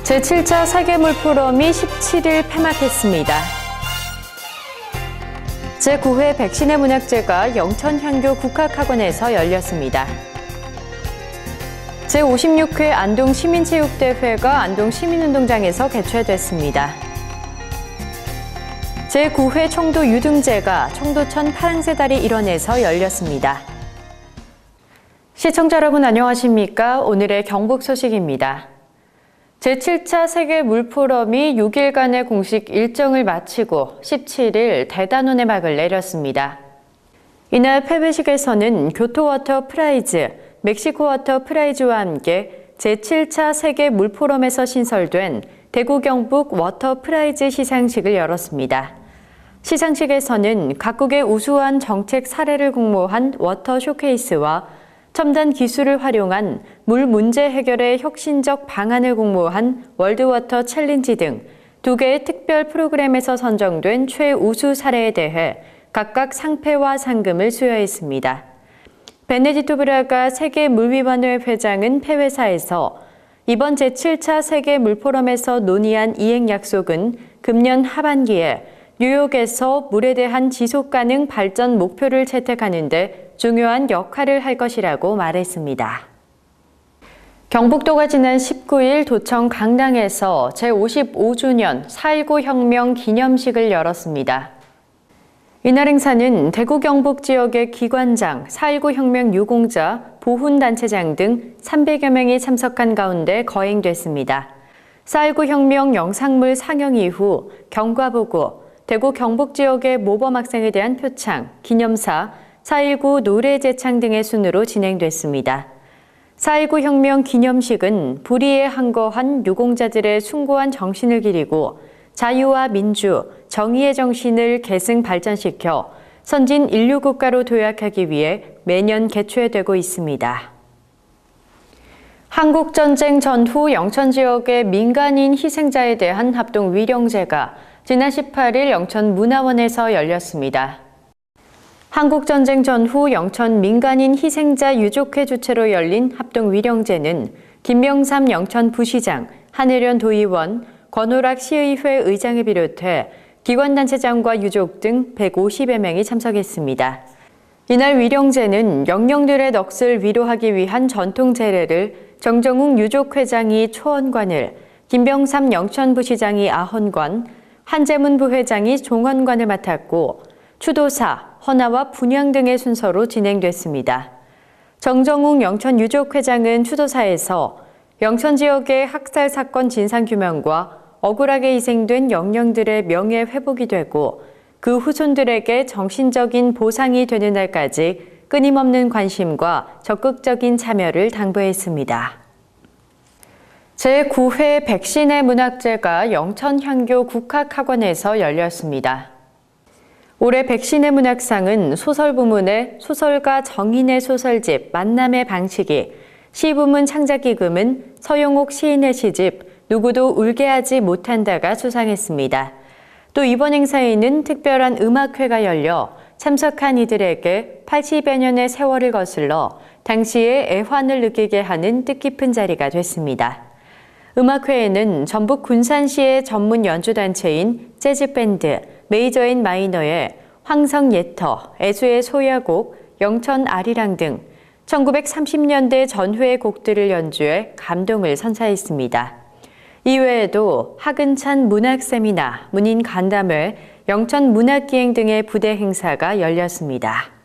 제7차 세계물포럼이 17일 폐막했습니다. 제9회 백신의 문학제가 영천향교 국학학원에서 열렸습니다. 제56회 안동시민체육대회가 안동시민운동장에서 개최됐습니다. 제9회 청도 유등제가 청도천 파랑새다리 일원에서 열렸습니다. 시청자 여러분 안녕하십니까? 오늘의 경북 소식입니다. 제7차 세계물포럼이 6일간의 공식 일정을 마치고 17일 대단원의 막을 내렸습니다. 이날 폐회식에서는 교토워터 프라이즈, 멕시코워터 프라이즈와 함께 제7차 세계물포럼에서 신설된 대구 경북 워터 프라이즈 시상식을 열었습니다. 시상식에서는 각국의 우수한 정책 사례를 공모한 워터 쇼케이스와 첨단 기술을 활용한 물 문제 해결의 혁신적 방안을 공모한 월드워터 챌린지 등 2개의 특별 프로그램에서 선정된 최우수 사례에 대해 각각 상패와 상금을 수여했습니다. 베네디토 브라가 세계물위원회 회장은 폐회사에서 이번 제7차 세계물포럼에서 논의한 이행 약속은 금년 하반기에 뉴욕에서 물에 대한 지속가능 발전 목표를 채택하는 데 중요한 역할을 할 것이라고 말했습니다. 경북도가 지난 19일 도청 강당에서 제55주년 4.19 혁명 기념식을 열었습니다. 이날 행사는 대구 경북 지역의 기관장, 4.19 혁명 유공자, 보훈단체장 등 300여 명이 참석한 가운데 거행됐습니다. 4.19 혁명 영상물 상영 이후 경과보고, 대구 경북 지역의 모범 학생에 대한 표창, 기념사, 4.19 노래제창 등의 순으로 진행됐습니다. 4.19 혁명 기념식은 불의에 항거한 유공자들의 숭고한 정신을 기리고 자유와 민주, 정의의 정신을 계승 발전시켜 선진 인류 국가로 도약하기 위해 매년 개최되고 있습니다. 한국전쟁 전후 영천 지역의 민간인 희생자에 대한 합동 위령제가 지난 18일 영천문화원에서 열렸습니다. 한국전쟁 전후 영천 민간인 희생자 유족회 주최로 열린 합동위령제는 김명삼 영천부시장, 한혜련 도의원, 권오락 시의회 의장을 비롯해 기관단체장과 유족 등 150여 명이 참석했습니다. 이날 위령제는 영령들의 넋을 위로하기 위한 전통 제례를 정정욱 유족회장이 초언관을, 김병삼 영천부시장이 아헌관, 한재문 부회장이 종언관을 맡았고 추도사, 헌화와 분향 등의 순서로 진행됐습니다. 정정욱 영천유족회장은 추도사에서 영천 지역의 학살 사건 진상규명과 억울하게 희생된 영령들의 명예 회복이 되고 그 후손들에게 정신적인 보상이 되는 날까지 끊임없는 관심과 적극적인 참여를 당부했습니다. 제9회 백신의 문학제가 영천향교 국학학원에서 열렸습니다. 올해 백신의 문학상은 소설 부문의 소설가 정인의 소설집 만남의 방치기, 시 부문 창작기금은 서영옥 시인의 시집 누구도 울게 하지 못한다가 수상했습니다. 또 이번 행사에는 특별한 음악회가 열려 참석한 이들에게 80여 년의 세월을 거슬러 당시의 애환을 느끼게 하는 뜻깊은 자리가 됐습니다. 음악회에는 전북 군산시의 전문 연주단체인 재즈밴드 메이저인 마이너의 황성예터, 애수의 소야곡, 영천 아리랑 등 1930년대 전후의 곡들을 연주해 감동을 선사했습니다. 이외에도 하근찬 문학세미나, 문인 간담회, 영천 문학기행 등의 부대 행사가 열렸습니다.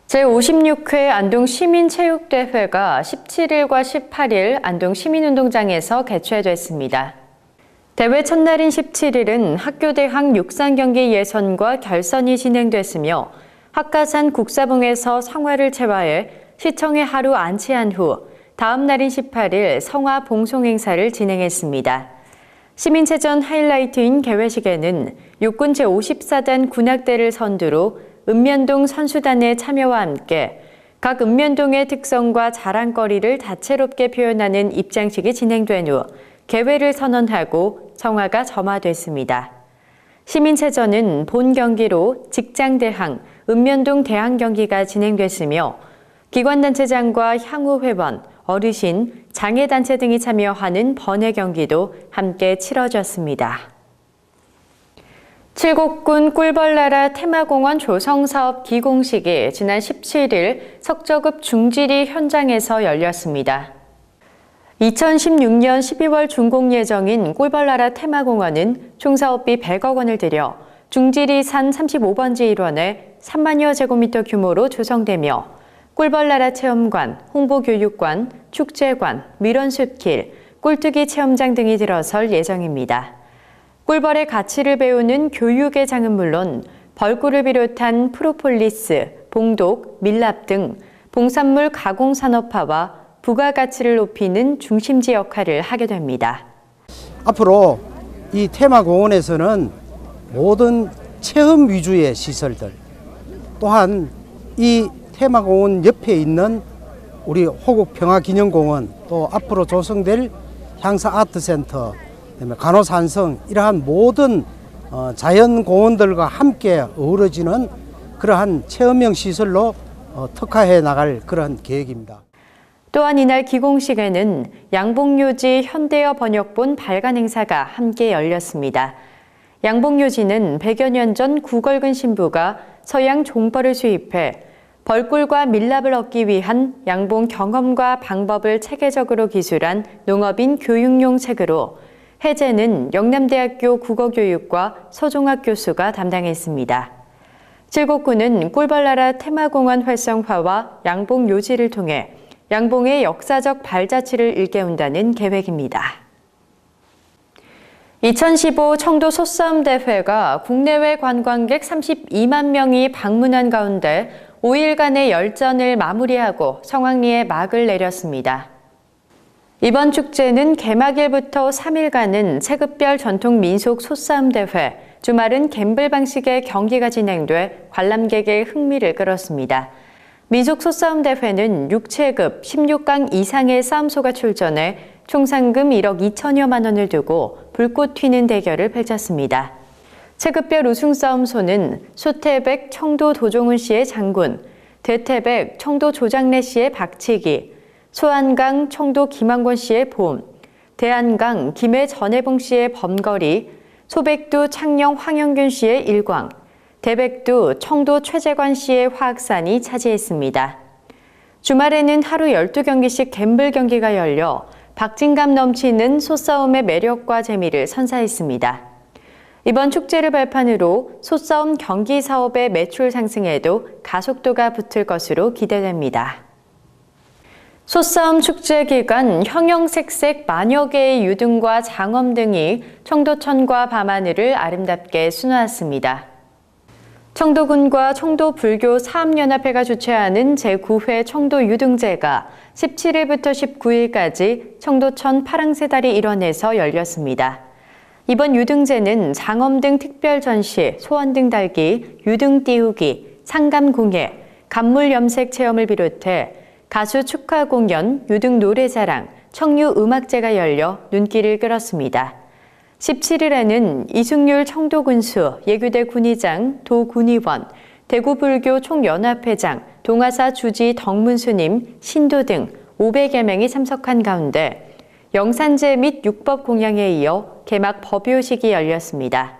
제56회 안동시민체육대회가 17일과 18일 안동시민운동장에서 개최됐습니다. 대회 첫날인 17일은 학교대학 육상경기 예선과 결선이 진행됐으며 학가산 국사봉에서 성화를 채화해 시청에 하루 안치한 후 다음 날인 18일 성화 봉송 행사를 진행했습니다. 시민체전 하이라이트인 개회식에는 육군 제54단 군악대를 선두로 읍면동 선수단의 참여와 함께 각 읍면동의 특성과 자랑거리를 다채롭게 표현하는 입장식이 진행된 후 개회를 선언하고 성화가 점화됐습니다. 시민체전은 본 경기로 직장대항, 읍면동 대항 경기가 진행됐으며 기관단체장과 향후 회원, 어르신, 장애단체 등이 참여하는 번외 경기도 함께 치러졌습니다. 칠곡군 꿀벌나라 테마공원 조성사업 기공식이 지난 17일 석저급 중지리 현장에서 열렸습니다. 2016년 12월 준공 예정인 꿀벌나라 테마공원은 총 사업비 100억 원을 들여 중지리 산 35번지 일원에 3만여 제곱미터 규모로 조성되며 꿀벌나라 체험관, 홍보교육관, 축제관, 밀원숲길, 꿀뜨기 체험장 등이 들어설 예정입니다. 꿀벌의 가치를 배우는 교육의 장은 물론 벌꿀을 비롯한 프로폴리스, 봉독, 밀랍 등 봉산물 가공 산업화와 부가가치를 높이는 중심지 역할을 하게 됩니다. 앞으로 이 테마공원에서는 모든 체험 위주의 시설들, 또한 이 테마공원 옆에 있는 우리 호국평화기념공원, 또 앞으로 조성될 향사아트센터, 그다음에 간호산성, 이러한 모든 자연공원들과 함께 어우러지는 그러한 체험형 시설로 특화해 나갈 그러한 계획입니다. 또한 이날 기공식에는 양봉요지 현대어 번역본 발간 행사가 함께 열렸습니다. 양봉요지는 100여 년 전 구걸근 신부가 서양 종벌을 수입해 벌꿀과 밀랍을 얻기 위한 양봉 경험과 방법을 체계적으로 기술한 농업인 교육용 책으로 해제는 영남대학교 국어교육과 서종학 교수가 담당했습니다. 칠곡군은 꿀벌나라 테마공원 활성화와 양봉요지를 통해 양봉의 역사적 발자취를 일깨운다는 계획입니다. 2015 청도 소싸움대회가 국내외 관광객 32만 명이 방문한 가운데 5일간의 열전을 마무리하고 성황리에 막을 내렸습니다. 이번 축제는 개막일부터 3일간은 체급별 전통 민속 소싸움대회, 주말은 갬블 방식의 경기가 진행돼 관람객의 흥미를 끌었습니다. 민속 소싸움 대회는 6체급 16강 이상의 싸움소가 출전해 총 상금 1억 2천여만 원을 두고 불꽃 튀는 대결을 펼쳤습니다. 체급별 우승 싸움소는 소태백 청도 도종훈 씨의 장군, 대태백 청도 조장래 씨의 박치기, 소한강 청도 김한권 씨의 봄, 대한강 김해 전해봉 씨의 범거리, 소백두 창녕 황영균 씨의 일광, 대백두 청도 최재관 씨의 화학산이 차지했습니다. 주말에는 하루 12경기씩 갬블 경기가 열려 박진감 넘치는 소싸움의 매력과 재미를 선사했습니다. 이번 축제를 발판으로 소싸움 경기 사업의 매출 상승에도 가속도가 붙을 것으로 기대됩니다. 소싸움 축제 기간 형형색색 만여 개의 유등과 장엄 등이 청도천과 밤하늘을 아름답게 수놓았습니다. 청도군과 청도불교 사업연합회가 주최하는 제9회 청도유등제가 17일부터 19일까지 청도천 파랑새다리 일원에서 열렸습니다. 이번 유등제는 장엄 등 특별 전시, 소원등 달기, 유등 띄우기, 상감공예, 간물 염색 체험을 비롯해 가수 축하 공연, 유등 노래자랑, 청유 음악제가 열려 눈길을 끌었습니다. 17일에는 이승률 청도군수, 예규대 군의장, 도군의원, 대구불교 총연합회장, 동아사 주지 덕문스님, 신도 등 500여 명이 참석한 가운데 영산제 및 육법 공양에 이어 개막 법요식이 열렸습니다.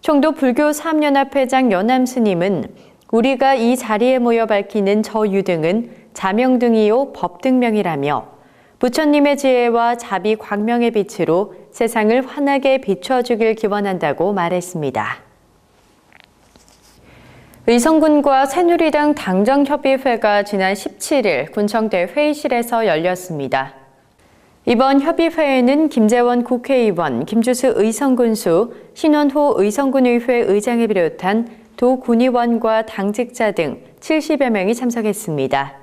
청도불교 사업연합회장 연암스님은 우리가 이 자리에 모여 밝히는 저 유등은 자명등이요 법등명이라며 부처님의 지혜와 자비 광명의 빛으로 세상을 환하게 비춰주길 기원한다고 말했습니다. 의성군과 새누리당 당정협의회가 지난 17일 군청대 회의실에서 열렸습니다. 이번 협의회에는 김재원 국회의원, 김주수 의성군수, 신원호 의성군의회 의장을 비롯한 도군의원과 당직자 등 70여 명이 참석했습니다.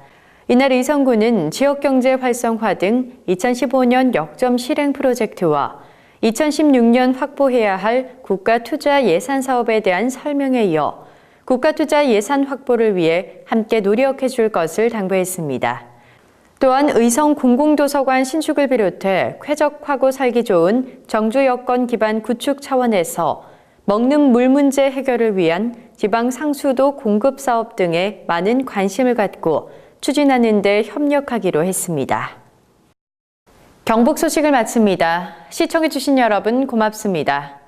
이날 의성군은 지역경제 활성화 등 2015년 역점 실행 프로젝트와 2016년 확보해야 할 국가투자 예산 사업에 대한 설명에 이어 국가투자 예산 확보를 위해 함께 노력해 줄 것을 당부했습니다. 또한 의성 공공도서관 신축을 비롯해 쾌적하고 살기 좋은 정주 여건 기반 구축 차원에서 먹는 물 문제 해결을 위한 지방 상수도 공급 사업 등에 많은 관심을 갖고 추진하는 데 협력하기로 했습니다. 경북 소식을 마칩니다. 시청해주신 여러분 고맙습니다.